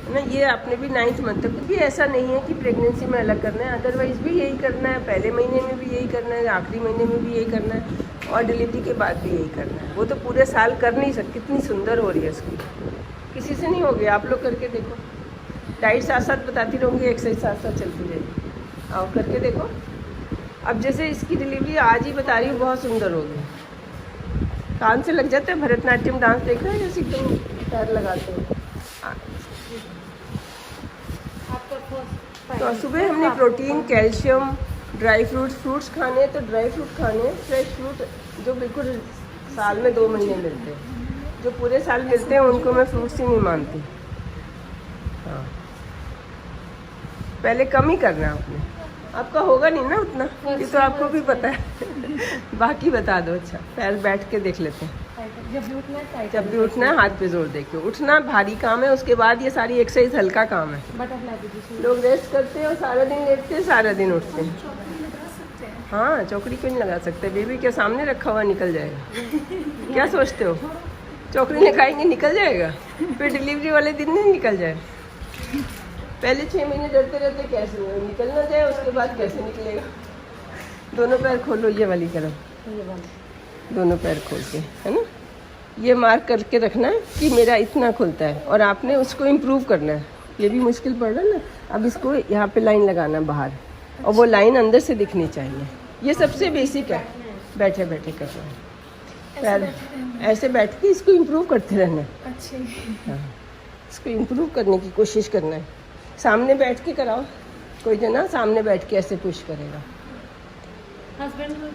है ना। ये आपने भी 9th मंथ तक भी ऐसा नहीं है कि प्रेगनेंसी में अलग करना है, अदरवाइज़ भी यही करना है, पहले महीने में भी यही करना है, आखिरी महीने में भी यही करना है और डिलीवरी के बाद भी यही करना है। वो तो पूरे साल कर नहीं सकती, कितनी सुंदर हो रही है उसकी, किसी से नहीं हो गया। आप लोग करके देखो, डाइट साथ साथ बताती रहूँगी, एक्सरसाइज साथ साथ चलती रहेगी। आओ करके देखो। अब जैसे इसकी डिलीवरी आज ही बता रही हूँ, बहुत सुंदर होगी, कान से लग जाता है। भरतनाट्यम डांस देख रहे हैं जैसे एकदम पैर लगाते हैं। तो सुबह हमने प्रोटीन, कैल्शियम, ड्राई फ्रूट्स खाने, तो ड्राई फ्रूट खाने, फ्रेश फ्रूट जो बिल्कुल साल में 2 महीने मिलते हैं, जो पूरे साल मिलते हैं उनको मैं फ्रूट्स ही नहीं मानती। हाँ, पहले कम ही करना है आपने, आपका होगा नहीं ना उतना, ये तो आपको भी पता है। बाकी बता दो। अच्छा, पैर बैठ के देख लेते हैं। जब भी उठना है हाथ पे जोर दे के उठना, भारी काम है। उसके बाद ये सारी एक्सरसाइज हल्का काम है। लोग रेस्ट करते हैं और सारा दिन लेटते हैं, सारा दिन उठते हैं। हाँ, चौकड़ी क्यों नहीं लगा सकते? बेबी के सामने रखा हुआ निकल जाएगा। क्या सोचते हो चौकड़ी लगाएंगे निकल जाएगा? फिर डिलीवरी वाले दिन नहीं निकल जाए। पहले 6 महीने डरते रहते कैसे निकल ना जाए, उसके बाद कैसे निकलेगा। दोनों पैर खोलो, ये वाली करो, दोनों पैर खोल के, है ना। ये मार्क करके रखना है कि मेरा इतना खुलता है और आपने उसको इम्प्रूव करना है। ये भी मुश्किल पड़ रहा है ना। अब इसको यहाँ पे लाइन लगाना है बाहर, और वो लाइन अंदर से दिखनी चाहिए। ये सबसे बेसिक है, बैठे बैठे करना है। पैर ऐसे बैठ के इसको इम्प्रूव करते रहना है। हाँ, इसको इम्प्रूव करने की कोशिश करना है। सामने बैठ के कराओ, कोई जना सामने बैठ के ऐसे पुश करेगा।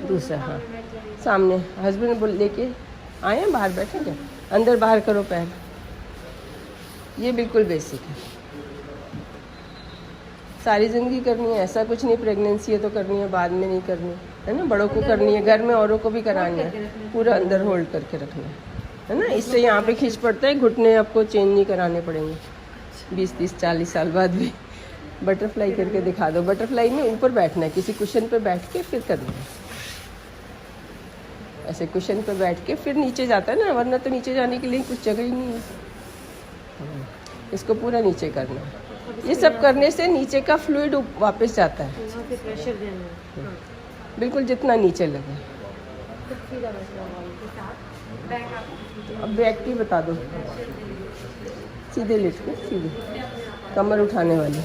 दूसरा, हाँ, सामने हस्बैंड बोल लेके आए, बाहर बैठेंगे, अंदर बाहर करो पैर। ये बिल्कुल बेसिक है, सारी ज़िंदगी करनी है, ऐसा कुछ नहीं प्रेगनेंसी है तो करनी है, बाद में नहीं करनी है ना। बड़ों को करनी है, घर में औरों को भी करानी है, पूरा अंदर होल्ड करके रखना है ना। इससे यहाँ पे खींच पड़ता है, घुटने आपको चेंज नहीं कराने पड़ेंगे 20, 30, 40 साल बाद भी। बटरफ्लाई करके दिखा दो। बटरफ्लाई में ऊपर बैठना है, किसी कुशन पे बैठ के फिर करना है। ऐसे कुशन पे बैठ के फिर नीचे जाता है ना, वरना तो नीचे जाने के लिए कुछ जगह ही नहीं है। इसको पूरा नीचे करना है। ये सब करने से नीचे का फ्लूइड वापस जाता है, प्रेशर देना है। बिल्कुल जितना नीचे लगे। अब बैक की बता दो, सीधे लेट के, सीधे कमर उठाने वाली।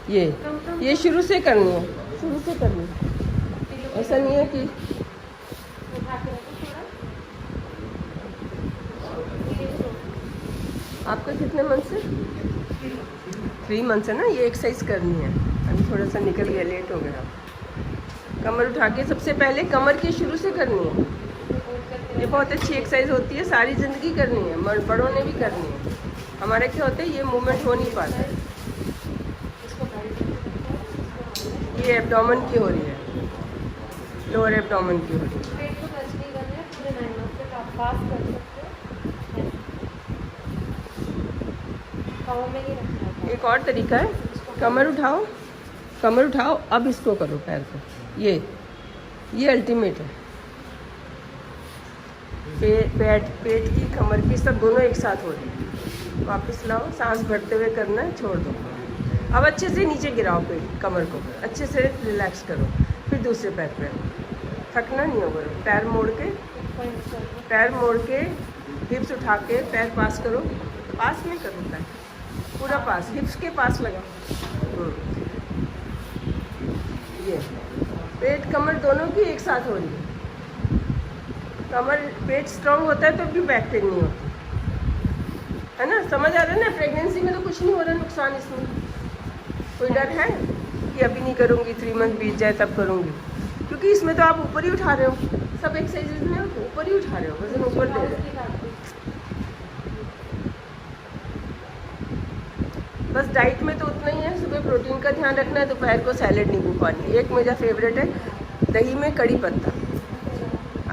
ये शुरू से करनी है, शुरू से करनी है। ऐसा नहीं है कि आपका कितने मंथ से? 3 मंथ है ना। ये एक्सरसाइज करनी है। अभी थोड़ा सा निकल गया, लेट हो गया। कमर उठा के सबसे पहले कमर की शुरू से करनी है। ये बहुत अच्छी एक्सरसाइज होती है, सारी ज़िंदगी करनी है, बड़ों ने भी करनी है। हमारे क्या होता है, ये मूवमेंट हो नहीं पाता है। ये एब्डोमेन की हो रही है, लोअर एब्डोमेन की हो रही है। एक और तरीका है, कमर उठाओ, कमर उठाओ, अब इसको करो पैर को। ये अल्टीमेट है। पेट की, कमर की, सब दोनों एक साथ हो रही है। वापस लाओ, सांस भरते हुए करना है, छोड़ दो। अब अच्छे से नीचे गिराओ पेट, कमर को अच्छे से रिलैक्स करो। फिर दूसरे पैर पे, थकना नहीं होगा। पैर मोड़ के हिप्स उठा के पैर पास करो, पास में करो, पैर पूरा पास, हिप्स के पास लगाओ। ये पेट कमर दोनों की एक साथ हो रही है। कमर पेट स्ट्रांग होता है तो भी बैक पेन नहीं होती है ना। समझ आ रहा है ना। प्रेगनेंसी में तो कुछ नहीं हो रहा नुकसान, इसमें कोई डर है कि अभी नहीं करूँगी, 3 मंथ बीत जाए तब करूँगी, क्योंकि इसमें तो आप ऊपर ही उठा रहे हो। सब एक्सरसाइजेज में आप ऊपर ही उठा रहे हो, वजन ऊपर दे रहे हो। बस डाइट में तो उतना ही है, सुबह प्रोटीन का ध्यान रखना है, दोपहर को सैलेड नींबू पानी। एक मेरा फेवरेट है दही में कड़ी पत्ता,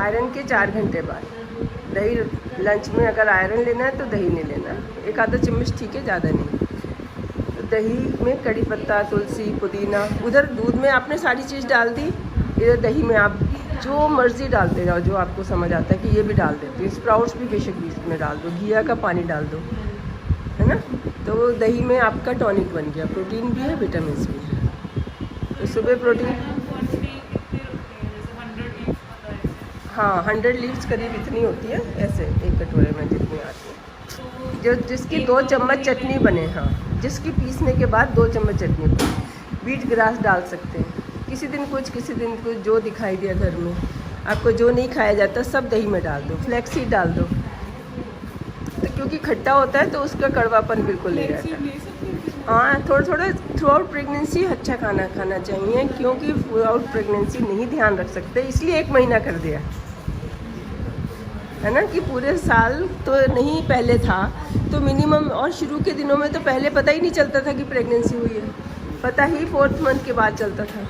आयरन के 4 घंटे बाद। दही लंच में अगर आयरन लेना है तो दही नहीं लेना, एक आधा चम्मच ठीक है, ज़्यादा नहीं। तो दही में कड़ी पत्ता, तुलसी, पुदीना, उधर दूध में आपने सारी चीज़ डाल दी, इधर दही में आप जो मर्ज़ी डालते जाओ, जो आपको समझ आता है कि ये भी डाल देते हो। स्प्राउट्स भी बेशक बीच में डाल दो, घिया का पानी डाल दो, है ना। तो दही में आपका टॉनिक बन गया, प्रोटीन भी है, विटामिन भी है। तो सुबह प्रोटीन, हाँ 100 लीव्स करीब इतनी होती है, ऐसे एक कटोरे में जितनी आती है। जो जिसकी 2 चम्मच चटनी बने, हाँ जिसकी पीसने के बाद 2 चम्मच चटनी बने। बीट ग्रास डाल सकते हैं, किसी दिन कुछ किसी दिन कुछ, जो दिखाई दिया घर में आपको, जो नहीं खाया जाता सब दही में डाल दो। फ्लैक्स सीड डाल दो, तो क्योंकि खट्टा होता है तो उसका कड़वापन बिल्कुल नहीं रहता। हाँ थोड़ा थोड़ा थ्रू आउट प्रेगनेंसी अच्छा खाना खाना चाहिए, क्योंकि थ्रू आउट प्रेगनेंसी नहीं ध्यान रख सकते, इसलिए 1 महीना कर दिया है ना, कि पूरे साल तो नहीं पहले था तो मिनिमम, और शुरू के दिनों में तो पहले पता ही नहीं चलता था कि प्रेगनेंसी हुई है, पता ही 4th मंथ के बाद चलता था।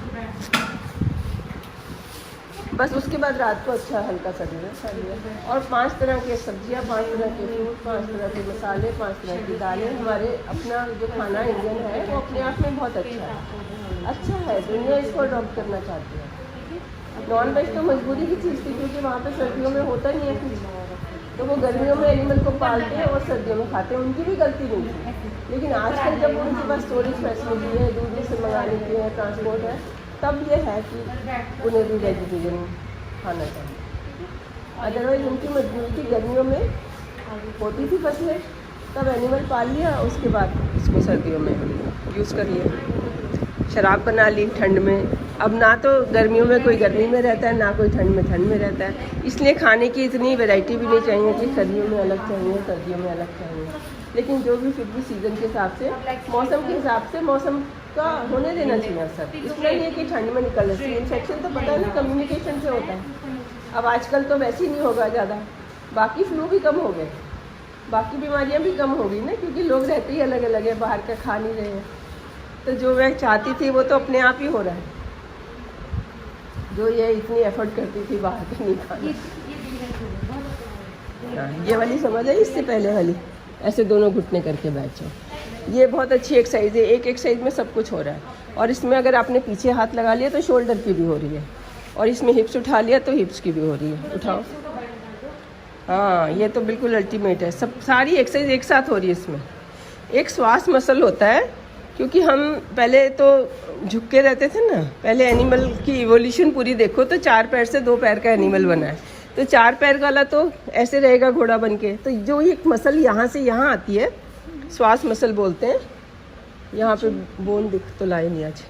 बस उसके बाद रात को अच्छा हल्का सा डिनर खा लिया, और 5 तरह की सब्जियां, 5 तरह के फ्रूट, 5 तरह के मसाले, 5 तरह की दालें। हमारे अपना जो खाना इंडियन है वो अपने आप में बहुत अच्छा है, दुनिया इसको अडॉप्ट करना चाहती है। नॉन वेज तो मजबूरी की चीज़ थी, क्योंकि वहाँ पे सर्दियों में होता नहीं है कुछ, तो वो गर्मियों में एनिमल को पालते हैं और सर्दियों में खाते हैं, उनकी भी गलती नहीं थी। लेकिन आजकल जब उनके पास स्टोरेज फैसिलिटी है, दूर से मंगाने की है, ट्रांसपोर्ट है, तब ये है कि उन्हें भी वेजिटेरियन खाना चाहिए। अदरवाइज उनकी मजबूरी थी, गर्मियों में होती थी फसलें, तब एनिमल पाल लिया, उसके बाद उसको सर्दियों में यूज़ कर लिया, शराब बना ली ठंड में। अब ना तो गर्मियों में कोई गर्मी में रहता है, ना कोई ठंड में रहता है, इसलिए खाने की इतनी वैरायटी भी नहीं चाहिए कि सर्दियों में अलग चाहिए, सर्दियों में अलग चाहिए। लेकिन जो भी फिर भी सीज़न के हिसाब से, मौसम के हिसाब से मौसम का होने देना चाहिए असर। इसलिए नहीं कि ठंड में निकल रही है, इन्फेक्शन तो पता नहीं कम्युनिकेशन से होता है। अब आजकल तो वैसे ही नहीं होगा ज़्यादा, बाकी फ्लू भी कम हो गए, बाकी बीमारियां भी कम हो गई ना, क्योंकि लोग रहते ही अलग अलग है, बाहर का खा नहीं रहे हैं। तो जो मैं चाहती थी वो तो अपने आप ही हो रहा है, जो ये इतनी एफर्ट करती थी बाहर का नहीं खाना। ये वाली समझ आई, इससे पहले वाली ऐसे दोनों घुटने करके बैठो, ये बहुत अच्छी एक्सरसाइज है। एक एक्सरसाइज में सब कुछ हो रहा है, और इसमें अगर आपने पीछे हाथ लगा लिया तो शोल्डर की भी हो रही है, और इसमें हिप्स उठा लिया तो हिप्स की भी हो रही है। उठाओ, हाँ ये तो बिल्कुल अल्टीमेट है, सब सारी एक्सरसाइज एक साथ हो रही है इसमें। एक श्वास मसल होता है, क्योंकि हम पहले तो झुक के रहते थे ना, पहले एनिमल की इवोल्यूशन पूरी देखो तो 4 पैर से 2 पैर का एनिमल बना है, तो 4 पैर वाला तो ऐसे रहेगा घोड़ा बन के। तो जो एक मसल यहाँ से यहाँ आती है, श्वास मसल बोलते हैं, यहाँ पे बोन दिख तो लाए नहीं आज,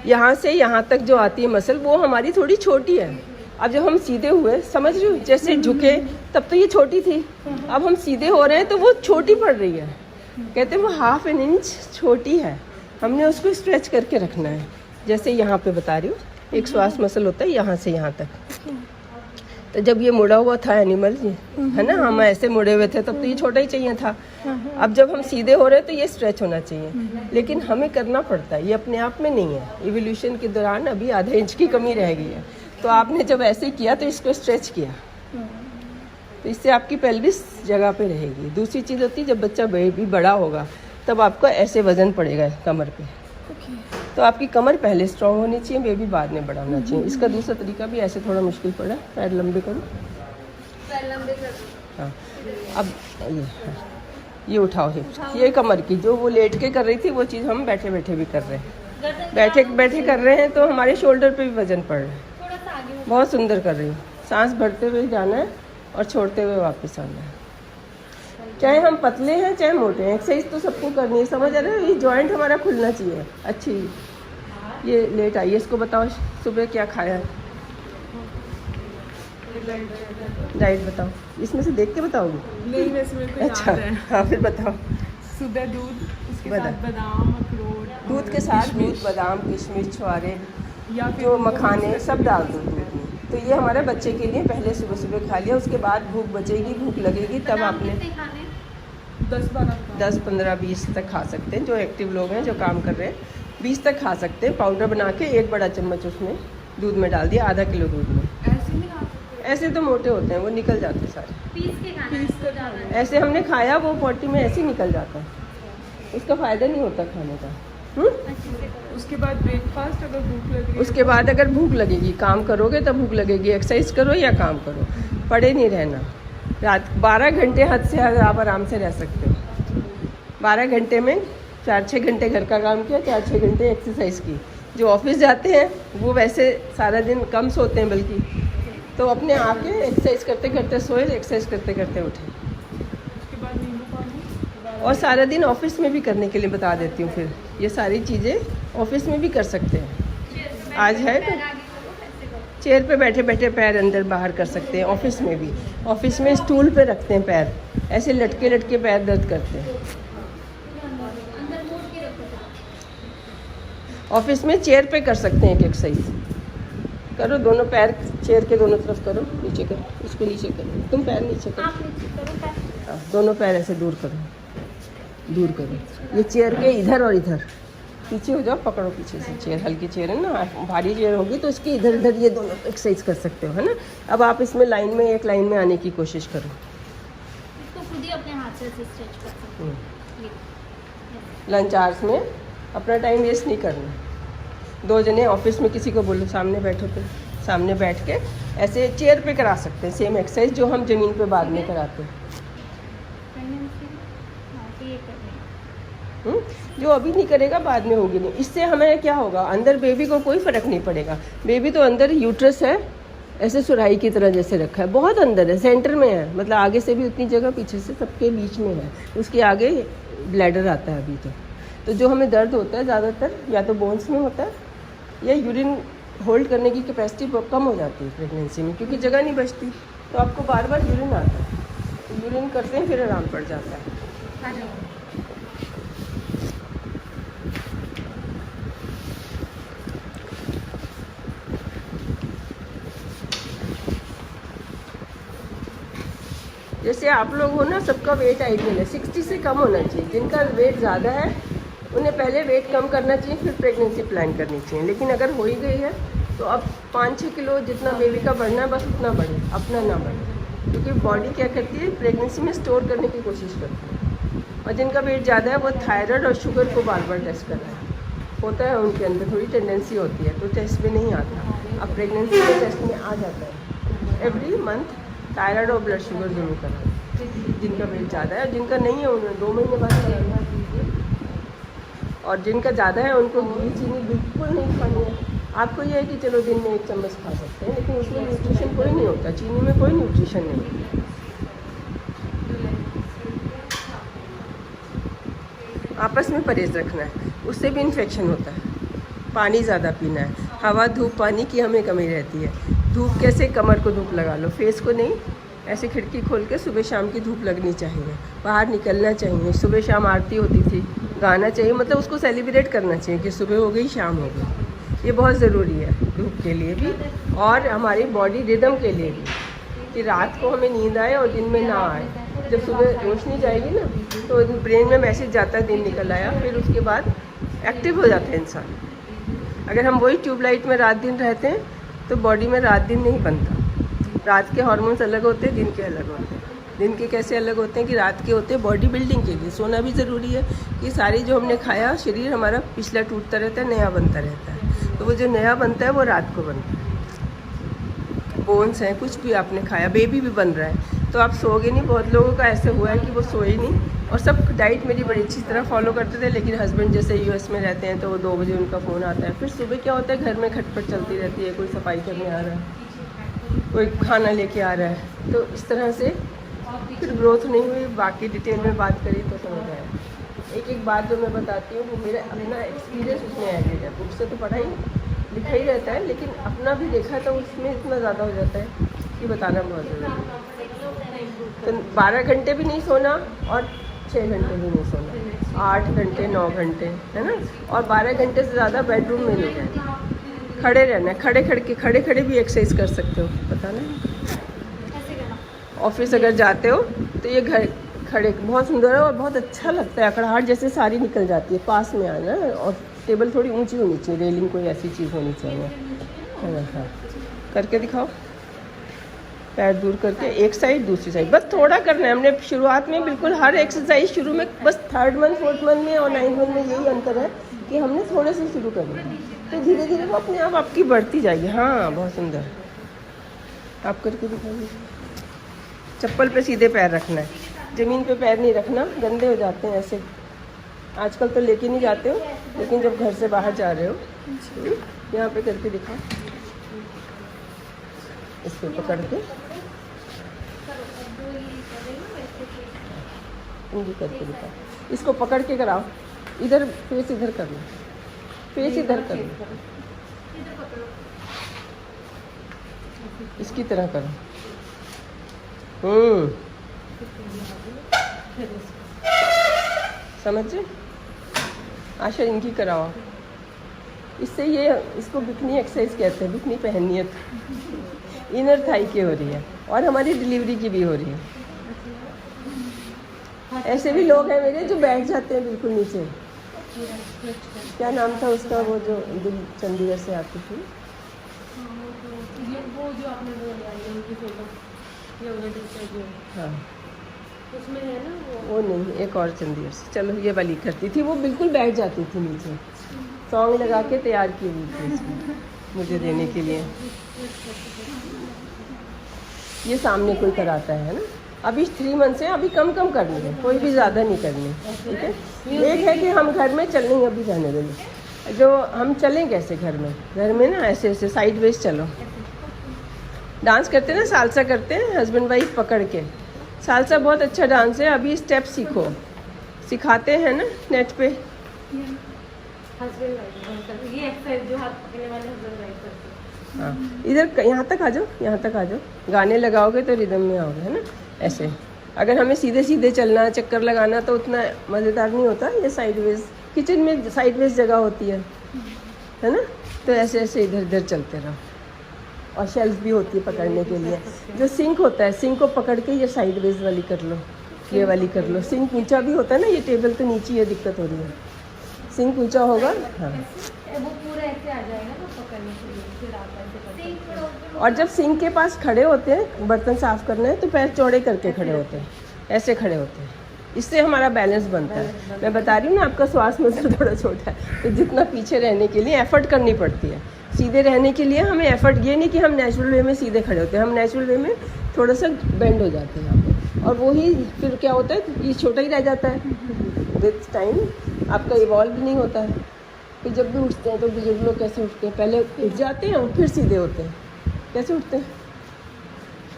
यहाँ से यहाँ तक जो आती है मसल, वो हमारी थोड़ी छोटी है। अब जब हम सीधे हुए, समझ रहे हो, जैसे झुके तब तो ये छोटी थी, अब हम सीधे हो रहे हैं तो वो छोटी पड़ रही है, कहते हैं वो 1/2 इंच छोटी है, हमने उसको स्ट्रेच करके रखना है। जैसे यहाँ पे बता रही हूँ, एक श्वास मसल होता है यहाँ से यहाँ तक, तो जब ये मुड़ा हुआ था एनिमल, है ना, हम ऐसे मुड़े हुए थे तब तो ये छोटा ही चाहिए था। अब जब हम सीधे हो रहे हैं तो ये स्ट्रेच होना चाहिए, लेकिन हमें करना पड़ता है, ये अपने आप में नहीं है। इवोल्यूशन के दौरान अभी ½ इंच की कमी रह गई है, तो आपने जब ऐसे किया तो इसको स्ट्रेच किया, तो इससे आपकी पेल्विस जगह पे रहेगी। दूसरी चीज़ होती है, जब बच्चा बेबी बड़ा होगा तब आपको ऐसे वजन पड़ेगा कमर पे, तो आपकी कमर पहले स्ट्रॉन्ग होनी चाहिए, बेबी बाद में बड़ा होना चाहिए। इसका दूसरा तरीका भी ऐसे थोड़ा मुश्किल पड़ा, पैर लंबे करो, पैर लंबे कर दो। हाँ अब ये उठाओ हिप्स, ये कमर की, जो वो लेट के कर रही थी वो चीज़ हम बैठे बैठे भी कर रहे हैं, बैठे बैठे कर रहे हैं, तो हमारे शोल्डर पे भी वजन पड़ रहा है। थोड़ा सा आगे बहुत सुंदर कर रही हूँ, सांस भरते हुए जाना है और छोड़ते हुए वापस आना है। चाहे हम पतले हैं चाहे मोटे हैं, एक्सरसाइज तो सबको करनी है, समझ आ रहे हो। ये जॉइंट हमारा खुलना चाहिए अच्छी। ये लेट आई है, इसको बताओ सुबह क्या खाया है, डाइट बताओ, इसमें से देख के बताओगी? नहीं, वैसे मेरे को अच्छा याद है। हाँ फिर बताओ। सुबह दूध, उसके बता। साथ बादाम, अखरोट, दूध के साथ दूध, बादाम, किशमिश, छुआरे, या फिर जो मखाने सब डाल दो दूध में। तो ये हमारे बच्चे के लिए पहले सुबह सुबह खा लिया, उसके बाद भूख बचेगी, भूख लगेगी तब आपने 10-12 10, 15, 20 तक खा सकते हैं। जो एक्टिव लोग हैं, जो काम कर रहे हैं, 20 तक खा सकते हैं। पाउडर बना के 1 बड़ा चम्मच उसमें दूध में डाल दिया, आधा किलो दूध में। ऐसे नहीं खा सकते। ऐसे तो मोटे होते हैं, वो निकल जाते हैं सारे। पीस के खाना पीस इसको के ज़्यादा। ऐसे हमने खाया, वो 40 में ऐसे ही निकल जाता है, उसका फ़ायदा नहीं होता खाने का। उसके बाद ब्रेकफास्ट, अगर भूख लग रही है उसके बाद अगर भूख लगेगी, काम करोगे तब भूख लगेगी, एक्सरसाइज करो या काम करो, पड़े नहीं रहना। रात 12 घंटे हद से आप आराम से रह सकते हो। 12 घंटे में 4-6 घंटे घर का काम किया, 4-6 घंटे एक्सरसाइज की। जो ऑफिस जाते हैं वो वैसे सारा दिन कम सोते हैं, बल्कि तो अपने आके एक्सरसाइज करते करते सोए, एक्सरसाइज करते करते उठे। उसके बाद नींबू पानी। और सारा दिन ऑफिस में भी करने के लिए बता देती हूँ। फिर ये सारी चीज़ें ऑफिस में भी कर सकते हैं। आज है तो चेयर पे बैठे बैठे पैर अंदर बाहर कर सकते हैं। ऑफिस में भी, ऑफिस में स्टूल पे रखते हैं पैर, ऐसे लटके लटके पैर दर्द करते हैं। ऑफिस में चेयर पे कर सकते हैं एक एक्सरसाइज। करो, दोनों पैर चेयर के दोनों तरफ करो, नीचे करो, इसको नीचे करो, तुम पैर नीचे करो, हाँ, दोनों पैर ऐसे दूर करो, दूर करो। ये चेयर के इधर और इधर, पीछे हो जाओ, पकड़ो पीछे से। चेयर हल्की चेयर है ना, भारी चेयर होगी तो इसके इधर इधर ये दोनों एक्सरसाइज कर सकते हो, है ना। अब आप इसमें लाइन में, एक लाइन में आने की कोशिश करो। इसको खुद ही अपने हाथ से स्ट्रेच कर सकते हैं। लंच आवर्स में अपना टाइम वेस्ट नहीं करना। 2 जने ऑफिस में किसी को बोलो सामने बैठो, तो सामने बैठ के ऐसे चेयर पे करा सकते हैं सेम एक्सरसाइज जो हम ज़मीन पे बाद में कराते हैं। जो अभी नहीं करेगा बाद में होगी नहीं। इससे हमें क्या होगा, अंदर बेबी को कोई फ़र्क नहीं पड़ेगा। बेबी तो अंदर यूट्रस है, ऐसे सुराही की तरह जैसे रखा है, बहुत अंदर है, सेंटर में है, मतलब आगे से भी उतनी जगह, पीछे से सबके बीच में है। उसके आगे ब्लैडर आता है अभी तो जो हमें दर्द होता है ज़्यादातर या तो बोन्स में होता है या यूरिन होल्ड करने की कैपेसिटी कम हो जाती है प्रेगनेंसी में, क्योंकि जगह नहीं बचती, तो आपको बार बार यूरिन आता है। तो यूरिन करते हैं फिर आराम पड़ जाता है। जैसे आप लोग हो ना, सबका वेट आइडियल है 60 से कम होना चाहिए। जिनका वेट ज़्यादा है उन्हें पहले वेट कम करना चाहिए, फिर प्रेगनेंसी प्लान करनी चाहिए। लेकिन अगर हो ही गई है तो अब 5-6 किलो जितना बेबी का बढ़ना है बस उतना बढ़े, अपना ना बढ़े, क्योंकि बॉडी क्या करती है, प्रेगनेंसी में स्टोर करने की कोशिश करती है। और जिनका वेट ज़्यादा है वो थायराइड और शुगर को बार बार टेस्ट कर रहा है, होता है उनके अंदर थोड़ी टेंडेंसी होती है, तो टेस्ट में नहीं आता। अब प्रेगनेंसी के टेस्ट में आ जाता है। एवरी मंथ थायराइड और ब्लड शुगर जरूर कराएं जिनका वेट ज़्यादा है। जिनका नहीं है उन्हें 2 महीने बाद कराना कीजिए। और जिनका ज़्यादा है उनको घी चीनी बिल्कुल नहीं खानी है। आपको यह है कि चलो दिन में 1 चम्मच खा सकते हैं, लेकिन उसमें न्यूट्रिशन कोई नहीं होता, चीनी में कोई न्यूट्रिशन नहीं। आपस में परहेज रखना है, उससे भी इन्फेक्शन होता है। पानी ज़्यादा पीना है, हवा धूप पानी की हमें कमी रहती है। धूप कैसे, कमर को धूप लगा लो, फेस को नहीं, ऐसे खिड़की खोल के सुबह शाम की धूप लगनी चाहिए। बाहर निकलना चाहिए, सुबह शाम आरती होती थी, गाना चाहिए, मतलब उसको सेलिब्रेट करना चाहिए कि सुबह हो गई शाम हो गई। ये बहुत ज़रूरी है धूप के लिए भी और हमारी बॉडी रिदम के लिए भी, कि रात को हमें नींद आए और दिन में ना आए। जब सुबह रोशनी जाएगी ना तो ब्रेन में मैसेज जाता है दिन निकल आया, फिर उसके बाद एक्टिव हो जाता है इंसान। अगर हम वही ट्यूबलाइट में रात दिन रहते हैं तो बॉडी में रात दिन नहीं बनता। रात के हार्मोन्स अलग होते हैं, दिन के अलग होते हैं। दिन के कैसे अलग होते हैं कि रात के होते हैं बॉडी बिल्डिंग के लिए, सोना भी ज़रूरी है कि सारी जो हमने खाया शरीर हमारा पिछला टूटता रहता है, नया बनता रहता है। तो वो जो नया बनता है वो रात को बनता है। बोन्स हैं, कुछ भी आपने खाया, बेबी भी बन रहा है तो आप सोओगे नहीं। बहुत लोगों का ऐसे हुआ है कि वो सोए नहीं और सब डाइट मेरी बड़ी अच्छी तरह फॉलो करते थे, लेकिन हस्बैंड जैसे यूएस में रहते हैं तो वो 2 बजे उनका फ़ोन आता है। फिर सुबह क्या होता है, घर में खटपट चलती रहती है, कोई सफाई करने आ रहा है, कोई खाना लेके आ रहा है, तो इस तरह से फिर ग्रोथ नहीं हुई। बाकी डिटेल में बात करी तो समझ आया। एक बात जो मैं बताती हूँ वो मेरा अपना एक्सपीरियंस उसमें एडेड है। बुक से तो पढ़ा ही लिखा ही रहता है, लेकिन अपना भी देखा तो उसमें इतना ज़्यादा हो जाता है कि बताना बहुत ज़रूरी है। तो 12 घंटे भी नहीं सोना और 6 घंटे भी नहीं सोना, 8 घंटे 9 घंटे, है ना। और 12 घंटे से ज़्यादा बेडरूम में नहीं रहना, खड़े रहना है। खड़े खड़े भी एक्सरसाइज कर सकते हो, पता नहीं। ऑफिस अगर जाते हो तो ये घर खड़े बहुत सुंदर है और बहुत अच्छा लगता है, अकड़ाहट जैसे सारी निकल जाती है। पास में आना है और टेबल थोड़ी ऊंची होनी चाहिए, रेलिंग कोई ऐसी चीज़ होनी चाहिए। हाँ, करके दिखाओ। पैर दूर करके एक साइड दूसरी साइड, बस थोड़ा करना है। हमने शुरुआत में बिल्कुल हर एक्सरसाइज शुरू में बस 3rd मंथ 4th मंथ में और 9th मंथ में यही अंतर है कि हमने थोड़े से शुरू करना है, तो धीरे धीरे वो अपने आप आपकी बढ़ती जाएगी। हाँ बहुत सुंदर, आप करके दिखाइए। चप्पल पे सीधे पैर रखना है, ज़मीन पे पैर नहीं रखना, गंदे हो जाते हैं ऐसे। आजकल तो लेके नहीं जाते हो, लेकिन जब घर से बाहर जा रहे हो यहाँ पे करके दिखाओ, इसको पकड़ के करके दिखाओ, इसको पकड़ के कराओ। इधर फेस इधर कर लो, फेस इधर कर लो, इसकी तरह करो। समझे? आशा इनकी कराओ, इससे ये इसको बिकनी एक्सरसाइज कहते हैं। बिकनी पहननी है तो इनर थाई की हो रही है और हमारी डिलीवरी की भी हो रही है। ऐसे भी लोग हैं मेरे जो बैठ जाते हैं बिल्कुल नीचे। क्या नाम था उसका, वो जो दिल चंडीगढ़ से आती थी, वो जो आपने बोला उनकी फोटो, योगा टीचर जो, हाँ उसमें है ना वो नहीं, एक और चंडीगढ़ से। चलो ये वाली करती थी, वो बिल्कुल बैठ जाती थी नीचे, सॉन्ग लगा के तैयार की हुई थी इसमें मुझे देने के लिए। ये सामने कोई कराता है ना। अभी 3 मंथ से अभी कम करनी है, कोई भी ज़्यादा नहीं करनी, ठीक है। एक है कि हम घर में चल नहीं, अभी जाने देंगे। जो हम चलें कैसे घर में ना ऐसे ऐसे साइड वेज चलो। डांस करते हैं ना, सालसा करते हैं हस्बैंड वाइफ पकड़ के। सालसा बहुत अच्छा डांस है, अभी स्टेप सीखो, सिखाते हैं ना नेट पे। हस्बैंड वाइफ ये एक्सरसाइज जो हाथ पकड़ने वाले हस्बैंड वाइफ करते हैं। हाँ इधर यहाँ तक आ जाओ, यहाँ तक आ जाओ। गाने लगाओगे तो रिदम में आओगे, है ना ऐसे। अगर हमें सीधे सीधे चलना, चक्कर लगाना तो उतना मज़ेदार नहीं होता। ये साइडवेज, किचन में साइडवेज जगह होती है ना, तो ऐसे ऐसे इधर इधर चलते रहो। और शेल्फ भी होती है पकड़ने के लिए। जो सिंक होता है, सिंक को पकड़ के ये साइडवेज वाली कर लो, ये वाली कर लो। सिंक ऊंचा भी होता है ना, ये टेबल तो नीचे ये दिक्कत हो रही है। सिंक ऊंचा होगा, हाँ। वो पूरा ऐसे आ जाएगा ना पकड़ने के लिए, फिर आप ऐसे करते। और जब सिंक के पास खड़े होते हैं, बर्तन साफ़ करना है, तो पैर चौड़े करके खड़े होते हैं, ऐसे खड़े होते हैं। इससे हमारा बैलेंस बनता है। मैं बता रही हूँ ना, आपका श्वास मसल थोड़ा छोटा है, तो जितना पीछे रहने के लिए एफर्ट करनी पड़ती है। सीधे रहने के लिए हमें एफर्ट, ये नहीं कि हम नेचुरल वे में सीधे खड़े होते हैं, हम नेचुरल वे में थोड़ा सा बेंड हो जाते हैं यहाँ पे। और वही फिर क्या होता है, ये छोटा ही रह जाता है विथ टाइम, आपका इवॉल्व नहीं होता है। फिर जब भी उठते हैं तो बुजुर्ग लोग कैसे उठते हैं, पहले उठ जाते हैं और फिर सीधे होते हैं। कैसे उठते हैं,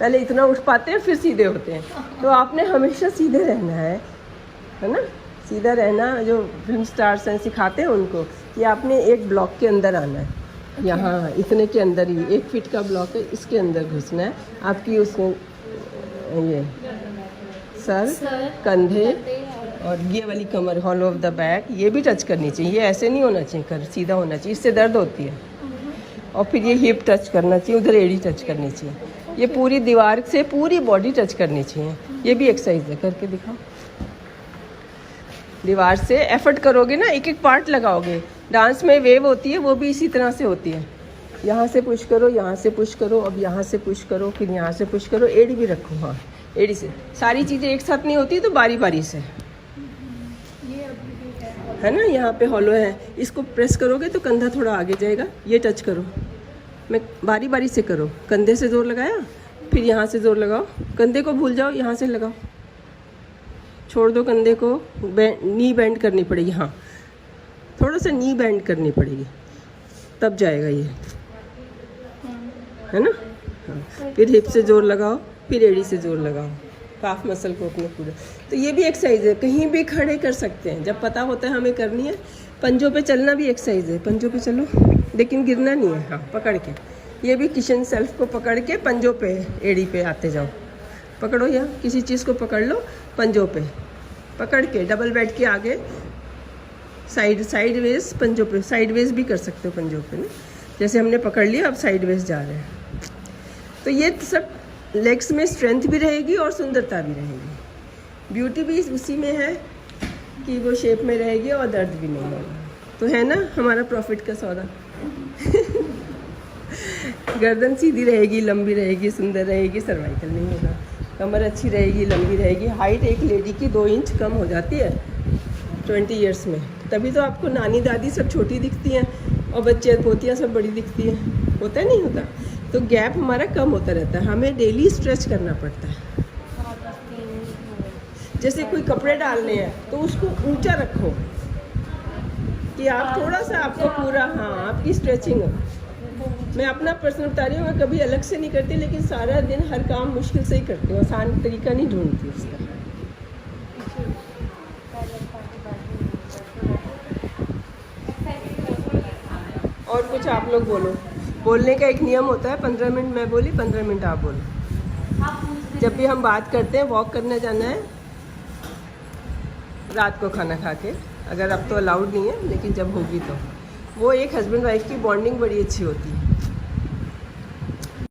पहले इतना उठ पाते हैं फिर सीधे होते हैं। तो आपने हमेशा सीधे रहना है ना, सीधा रहना। जो फिल्म स्टार्स हैं सिखाते हैं उनको कि आपने एक ब्लॉक के अंदर आना है, यहाँ इतने के अंदर ही 1 फीट का ब्लॉक है, इसके अंदर घुसना है। आपकी उसमें ये सर, कंधे और ये वाली कमर, हॉलो ऑफ द बैक, ये भी टच करनी चाहिए। ये ऐसे नहीं होना चाहिए, कर सीधा होना चाहिए, इससे दर्द होती है। और फिर ये हिप टच करना चाहिए, उधर एड़ी टच करनी चाहिए। ये पूरी दीवार से पूरी बॉडी टच करनी चाहिए। ये भी एक्सरसाइज है, करके दिखाओ। दीवार से एफर्ट करोगे ना, एक एक पार्ट लगाओगे। डांस में वेव होती है, वो भी इसी तरह से होती है। यहाँ से पुश करो, यहाँ से पुश करो, अब यहाँ से पुश करो, फिर यहाँ से पुश करो, एड़ी भी रखो। हाँ एड़ी से सारी चीज़ें एक साथ नहीं होती, तो बारी बारी से, है ना। यहाँ पे हॉलो है, इसको प्रेस करोगे तो कंधा थोड़ा आगे जाएगा। ये टच करो, मैं बारी बारी से करो। कंधे से जोर लगाया, फिर यहाँ से जोर लगाओ। कंधे को भूल जाओ, यहाँ से लगाओ, छोड़ दो कंधे को। नी बेंड करनी पड़ेगी, हाँ थोड़ा सा नी बेंड करनी पड़ेगी, तब जाएगा ये, है ना। हाँ फिर हिप से जोर लगाओ, फिर एड़ी से जोर लगाओ, काफ मसल को अपने पूरा। तो ये भी एक्सरसाइज है, कहीं भी खड़े कर सकते हैं जब पता होता है हमें करनी है। पंजों पे चलना भी एक्सरसाइज है, पंजों पे चलो, लेकिन गिरना नहीं है। हाँ पकड़ के, ये भी किचन सेल्फ को पकड़ के पंजों पे, एड़ी पे आते जाओ। पकड़ो, या किसी चीज़ को पकड़ लो, पंजों पे पकड़ के डबल बेड के आगे, साइड वेज पंजों पे। साइड वेज भी कर सकते हो पंजों पे ना, जैसे हमने पकड़ लिया, अब साइड वेज जा रहे हैं। तो ये सब लेग्स में स्ट्रेंथ भी रहेगी और सुंदरता भी रहेगी। ब्यूटी भी उसी में है कि वो शेप में रहेगी और दर्द भी नहीं होगा। तो है ना हमारा प्रॉफिट का सौदा। गर्दन सीधी रहेगी, लंबी रहेगी, सुंदर रहेगी, सर्वाइकल नहीं होगा। कमर अच्छी रहेगी, लंबी रहेगी। हाइट एक लेडी की 2 इंच कम हो जाती है 20 ईयर्स में। तभी तो आपको नानी दादी सब छोटी दिखती हैं और बच्चे पोतियाँ सब बड़ी दिखती हैं। होता है नहीं होता? तो गैप हमारा कम होता रहता है। हमें डेली स्ट्रेच करना पड़ता है। जैसे कोई कपड़े डालने हैं तो उसको ऊंचा रखो कि आप थोड़ा सा आपको पूरा, हाँ, आपकी स्ट्रेचिंग हो। मैं अपना पर्सनल बता रही हूँ, मैं कभी अलग से नहीं करती, लेकिन सारा दिन हर काम मुश्किल से ही करती हूँ, आसान तरीका नहीं ढूंढती उसका। और कुछ आप लोग बोलो। बोलने का एक नियम होता है, 15 मिनट मैं बोली, 15 मिनट आप बोलो। जब भी हम बात करते हैं, वॉक करने जाना है रात को खाना खा के, अगर अब तो अलाउड नहीं है, लेकिन जब होगी तो वो एक हस्बैंड वाइफ की बॉन्डिंग बड़ी अच्छी होती है।